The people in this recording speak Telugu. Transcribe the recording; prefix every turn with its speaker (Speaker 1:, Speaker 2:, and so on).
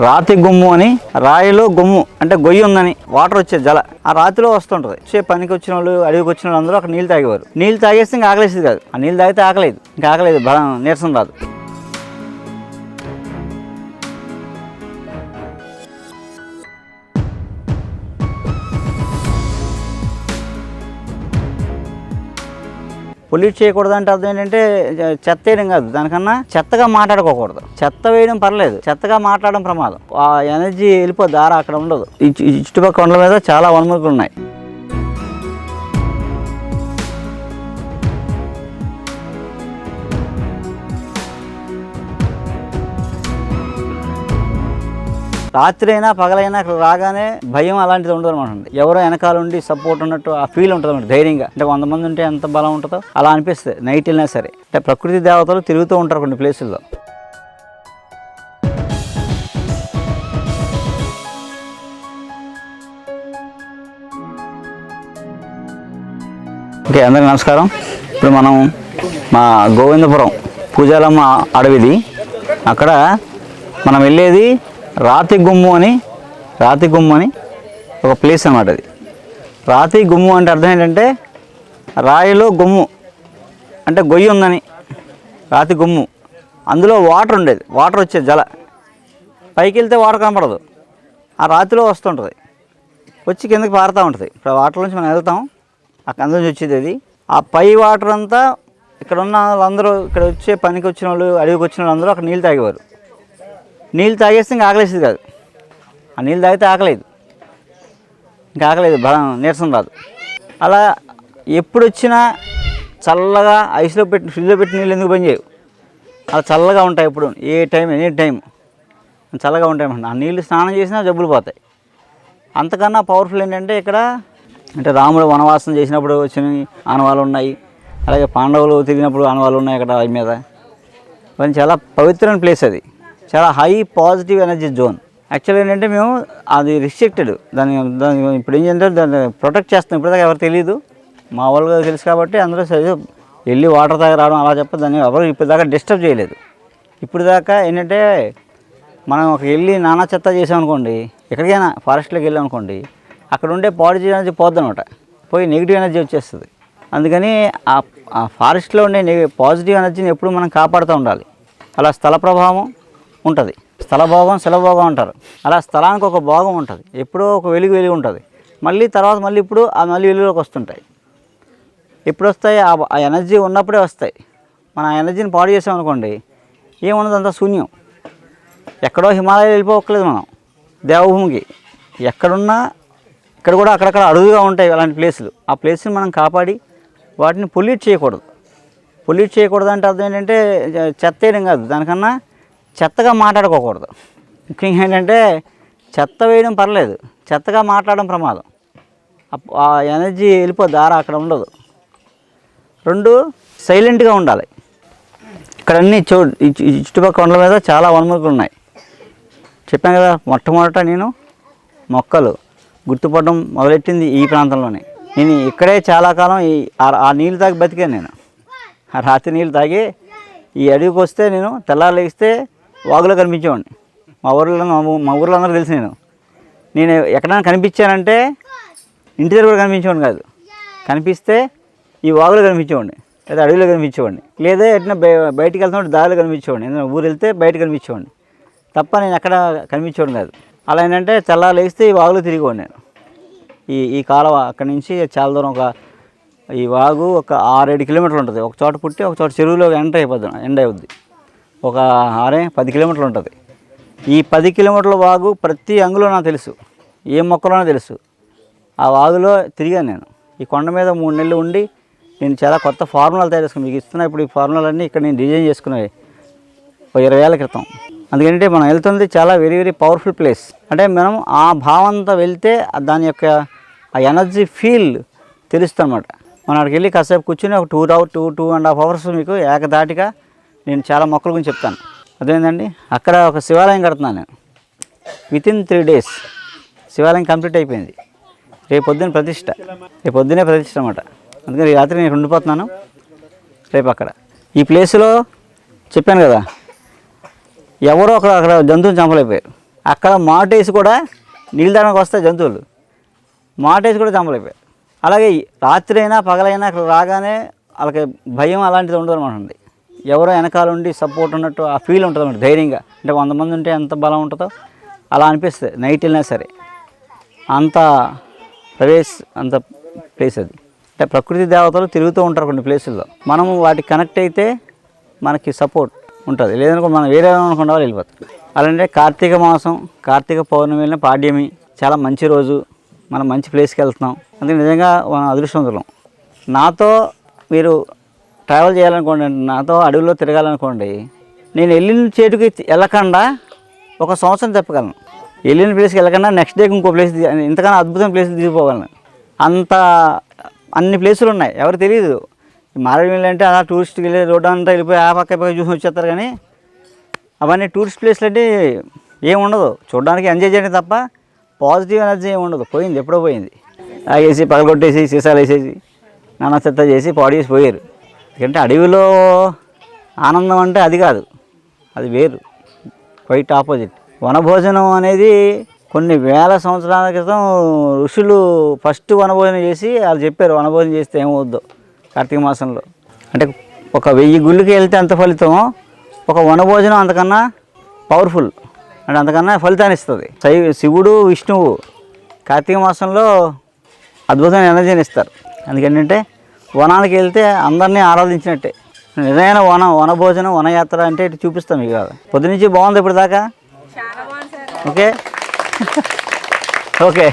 Speaker 1: రాతి గుమ్ము అని, రాయిలో గుమ్ము అంటే గొయ్యి ఉందని వాటర్ వచ్చే జల ఆ రాతిలో వస్తుంటుంది. వచ్చే పనికి వచ్చిన వాళ్ళు, అడవికి వచ్చిన వాళ్ళు అందరూ అక్కడ నీళ్ళు తాగేవారు. నీళ్ళు తాగేస్తే ఇంకా ఆకలేసేది కాదు. ఆ నీళ్ళు తాగితే ఆకలేదు, ఇంకా ఆకలేదు, బలం నీరసం రాదు. పొల్యూట్ చేయకూడదు అంటే అర్థం ఏంటంటే చెత్త వేయడం కాదు, దానికన్నా చెత్తగా మాట్లాడుకోకూడదు. చెత్త వేయడం పర్లేదు, చెత్తగా మాట్లాడడం ప్రమాదం. ఆ ఎనర్జీ వెళ్ళిపోద్ది, దారా అక్కడ ఉండదు. ఈ చుట్టుపక్కల కొండల మీద చాలా వనమూలికలు ఉన్నాయి. రాత్రి అయినా పగలైనా అక్కడ రాగానే భయం అలాంటిది ఉండదు అనమాట. ఎవరో వెనకాల ఉండి సపోర్ట్ ఉన్నట్టు ఆ ఫీల్ ఉంటుంది అనమాట. ధైర్యంగా అంటే 100 మంది ఉంటే ఎంత బలం ఉంటుందో అలా అనిపిస్తుంది. నైట్ వెళ్ళినా సరే అంటే ప్రకృతి దేవతలు తిరుగుతూ ఉంటారు కొన్ని ప్లేసుల్లో. ఓకే, అందరికీ నమస్కారం. ఇప్పుడు మనం మా గోవిందపురం పూజాలమ్మ అడవిది. అక్కడ మనం వెళ్ళేది రాతి గుమ్ము అని ఒక ప్లేస్ అన్నమాట. అది రాతి గుమ్ము అంటే అర్థం ఏంటంటే రాయిలో గుమ్ము అంటే గొయ్యి ఉందని, రాతి గుమ్ము. అందులో వాటర్ ఉండేది, వాటర్ వచ్చే జల. పైకి వెళ్తే వాటర్ కనపడదు, ఆ రాతిలో వస్తుంటుంది, వచ్చి కిందకి పారుతూ ఉంటుంది. ఇప్పుడు వాటర్ నుంచి మనం వెళ్తాం, అక్కడ అందులోంచి వచ్చేది అది. ఆ పై వాటర్ అంతా ఇక్కడ ఉన్న వాళ్ళందరూ, ఇక్కడ వచ్చే పనికి వచ్చిన వాళ్ళు, అడవికి వచ్చిన వాళ్ళందరూ అక్కడ నీళ్ళు తాగేవారు. నీళ్ళు తాగేస్తే ఇంకా ఆకలేసేది కాదు. ఆ నీళ్ళు తాగితే ఆకలేదు, ఇంకా ఆకలేదు, బలం నీరసం రాదు. అలా ఎప్పుడు వచ్చినా చల్లగా ఐస్లో పెట్టి, ఫ్రిడ్జ్లో పెట్టి నీళ్ళు ఎందుకు పని చేయవు, అలా చల్లగా ఉంటాయి. ఎప్పుడు ఎనీ టైం చల్లగా ఉంటాయి అన్నమాట. ఆ నీళ్ళు స్నానం చేసినా జబ్బులు పోతాయి. అంతకన్నా పవర్ఫుల్ ఏంటంటే ఇక్కడ అంటే రాముడు వనవాసం చేసినప్పుడు వచ్చిన ఆనవాళ్ళు ఉన్నాయి, అలాగే పాండవులు తిరిగినప్పుడు ఆనవాళ్ళు ఉన్నాయి అక్కడ అవి మీద. అది చాలా పవిత్రమైన ప్లేస్. అది చాలా హై పాజిటివ్ ఎనర్జీ జోన్. యాక్చువల్గా ఏంటంటే మేము అది రిస్ట్రిక్టెడ్, దాన్ని ఇప్పుడు ఏం చేయాలంటే దాన్ని ప్రొటెక్ట్ చేస్తాం. ఇప్పుడు దాకా ఎవరు తెలియదు, మా వాళ్ళగా తెలుసు కాబట్టి అందరూ సరే వెళ్ళి వాటర్ తాగి రావడం అలా చెప్పి దాన్ని ఎవరు ఇప్పుడు దాకా డిస్టర్బ్ చేయలేదు. ఇప్పుడు దాకా ఏంటంటే మనం ఒక వెళ్ళి నానా చెత్త చేసామనుకోండి, ఎక్కడికైనా ఫారెస్ట్లోకి వెళ్ళామనుకోండి, అక్కడ ఉండే పాజిటివ్ ఎనర్జీ పోద్ది అనమాట, పోయి నెగిటివ్ ఎనర్జీ వచ్చేస్తుంది. అందుకని ఆ ఫారెస్ట్లో ఉండే పాజిటివ్ ఎనర్జీని ఎప్పుడు మనం కాపాడుతూ ఉండాలి. అలా స్థల ప్రభావం ఉంటుంది, స్థలభోగం శిలభోగం అంటారు. అలా స్థలానికి ఒక భోగం ఉంటుంది, ఎప్పుడో ఒక వెలుగు ఉంటుంది. మళ్ళీ తర్వాత ఇప్పుడు మళ్ళీ వెలుగులోకి వస్తుంటాయి. ఎప్పుడు వస్తాయి? ఆ ఎనర్జీ ఉన్నప్పుడే వస్తాయి. మనం ఆ ఎనర్జీని పాడు చేసామనుకోండి, ఏమున్నది, అంతా శూన్యం. ఎక్కడో హిమాలయాలు వెళ్ళిపోవట్లేదు మనం, దేవభూమికి. ఎక్కడున్నా ఇక్కడ కూడా అక్కడక్కడ అడుగుగా ఉంటాయి అలాంటి ప్లేసులు. ఆ ప్లేస్ని మనం కాపాడి వాటిని పొల్యూట్ చేయకూడదు. పొల్యూట్ చేయకూడదు అంటే అర్థం ఏంటంటే చెత్త వేయడం కాదు, దానికన్నా చెత్తగా మాట్లాడుకోకూడదు. ముఖ్యంగా ఏంటంటే చెత్త వేయడం పర్లేదు, చెత్తగా మాట్లాడడం ప్రమాదం. ఆ ఎనర్జీ వెళ్ళిపోద్ది, దారా అక్కడ ఉండదు. 2 సైలెంట్గా ఉండాలి. ఇక్కడ అన్నీ ఈ చుట్టుపక్కల కొండల మీద చాలా వనమూలికలు ఉన్నాయి. చెప్పాను కదా, మొట్టమొదట నేను మొక్కలు గుర్తుపడడం మొదలెట్టింది ఈ ప్రాంతంలోనే. నేను ఇక్కడే చాలా కాలం ఆ నీళ్ళు తాగి బతికాను. నేను ఆ రాత్రి నీళ్ళు తాగి ఈ అడవికి వస్తే నేను తెల్లారు లేస్తే వాగులో కనిపించేవాడిని. మా ఊర్లో అందరూ తెలుసు. నేను ఎక్కడైనా కనిపించానంటే ఇంటి దగ్గర కూడా కనిపించేవాడిని కాదు, కనిపిస్తే ఈ వాగులో కనిపించేవాడిని, లేదా అడవిలో కనిపించేవాడిని, లేదా ఎట్లా బయటికి వెళ్తున్నట్టు దారిలో కనిపించేవాడిని, ఏదైనా ఊరు వెళ్తే బయట కనిపించేవాడిని తప్ప నేను ఎక్కడ కనిపించేవాడిని కాదు. అలా ఏంటంటే తెల్లారు లేస్తే ఈ వాగులో తిరిగేవాడిని నేను. ఈ కాలువ అక్కడి నుంచి చాలా దూరం, ఈ వాగు ఒక 6-7 కిలోమీటర్లు ఉంటుంది. ఒక చోట పుట్టి ఒక చోట చెరువులో ఎండ్ అవుద్ది. ఒక 6-10 కిలోమీటర్లు ఉంటుంది. ఈ 10 కిలోమీటర్ల వాగు ప్రతి అంగులో నాకు తెలుసు, ఏ మొక్కలోనో తెలుసు. ఆ వాగులో తిరిగాను నేను. ఈ కొండ మీద 3 నెలలు ఉండి నేను చాలా కొత్త ఫార్ములాలు తయారు చేసుకున్నాను. మీకు ఇస్తున్నా ఇప్పుడు ఈ ఫార్ములాలన్నీ ఇక్కడ నేను డిజైన్ చేసుకున్నాయి 20 ఏళ్ళ క్రితం. అందుకంటే మనం వెళ్తుంది చాలా వెరీ వెరీ పవర్ఫుల్ ప్లేస్. అంటే మనం ఆ భావంతో వెళ్తే దాని యొక్క ఆ ఎనర్జీ ఫీల్ తెలుస్తుంది అన్నమాట. మనం అక్కడికి వెళ్ళి కాసేపు కూర్చొని ఒక 2.5 అవర్స్ మీకు ఏకదాటిగా నేను చాలా మొక్కల గురించి చెప్తాను. అదేంటండి, అక్కడ ఒక శివాలయం కడుతున్నాను నేను. వితిన్ 3 days శివాలయం కంప్లీట్ అయిపోయింది. రేపు పొద్దున్నే ప్రతిష్ట అన్నమాట. అందుకని రాత్రి నేను ఉండిపోతున్నాను, రేపు అక్కడ ఈ ప్లేస్లో చెప్పాను కదా, ఎవరో అక్కడ జంతువుని చంపలేకపోయారు. అక్కడ మాటేసి కూడా నీళ్ళు తాగడానికి వస్తాయి జంతువులు, మాటేసి కూడా చంపలేకపోయారు. అలాగే రాత్రి అయినా పగలైనా అక్కడ రాగానే వాళ్ళకి భయం అలాంటిది ఉండదు అనమాట. ఎవరో వెనకాల ఉండి సపోర్ట్ ఉన్నట్టు ఆ ఫీల్ ఉంటుంది అన్నమాట. ధైర్యంగా అంటే 100 మంది ఉంటే ఎంత బలం ఉంటుందో అలా అనిపిస్తుంది. నైట్ వెళ్ళినా సరే అంత అంత ప్లేస్ అది. అంటే ప్రకృతి దేవతలు తిరుగుతూ ఉంటారు కొన్ని ప్లేసుల్లో. మనం వాటికి కనెక్ట్ అయితే మనకి సపోర్ట్ ఉంటుంది. లేదనుకో మనం వేరే అనుకున్న వాళ్ళు వెళ్ళిపోతాం. అలాంటే కార్తీక మాసం, కార్తీక పౌర్ణమి వెళ్ళిన పాడ్యమి చాలా మంచి రోజు. మనం మంచి ప్లేస్కి వెళ్తున్నాం, అందుకే నిజంగా మనం అదృష్టవంతులం. నాతో మీరు ట్రావెల్ చేయాలనుకోండి, నాతో అడవిలో తిరగాలనుకోండి, నేను వెళ్ళిన చేటుకి వెళ్ళకుండా 1 సంవత్సరం చెప్పగలను. వెళ్ళిన ప్లేస్కి వెళ్ళకుండా నెక్స్ట్ డేకి ఇంకో ప్లేస్, ఇంతకన్నా అద్భుతమైన ప్లేస్ తీసుకుపోగలను. అంత అన్ని ప్లేసులు ఉన్నాయి, ఎవరు తెలియదు. మారేడుమిల్లి అంటే అలా టూరిస్ట్కి వెళ్ళి రోడ్డు అంతా వెళ్ళిపోయి ఆ పక్క చూసి వచ్చేస్తారు. కానీ అవన్నీ టూరిస్ట్ ప్లేస్లు అంటే ఏమి ఉండదు, చూడడానికి ఎంజాయ్ చేయడం తప్ప పాజిటివ్ ఎనర్జీ ఏమి ఉండదు. పోయింది, ఎప్పుడో పోయింది. తాగేసి పగలగొట్టేసి సీసాలు వేసేసి నానా చెత్త చేసి పాడు చేసి పోయారు. ఎందుకంటే అడవిలో ఆనందం అంటే అది కాదు, అది వేరు, క్వైట్ ఆపోజిట్. వనభోజనం అనేది కొన్ని వేల సంవత్సరాల క్రితం ఋషులు ఫస్ట్ వనభోజనం చేసి వాళ్ళు చెప్పారు, వనభోజనం చేస్తే ఏమవుద్దో కార్తీక మాసంలో. అంటే ఒక 1000 గుళ్ళకి వెళ్తే ఎంత ఫలితమో ఒక వనభోజనం అంతకన్నా పవర్ఫుల్, అంటే అంతకన్నా ఫలితాన్ని ఇస్తుంది. శివుడు విష్ణువు కార్తీక మాసంలో అద్భుతమైన ఎనర్జీని ఇస్తారు. అందుకేంటంటే వనానికి వెళ్తే అందరినీ ఆరాధించినట్టే. నిజమైన వనభోజనం, వనయాత్ర అంటే ఇటు చూపిస్తాం. మీకు కాదు, పొద్దునుంచి బాగుంది ఇప్పుడు దాకా. Okay okay.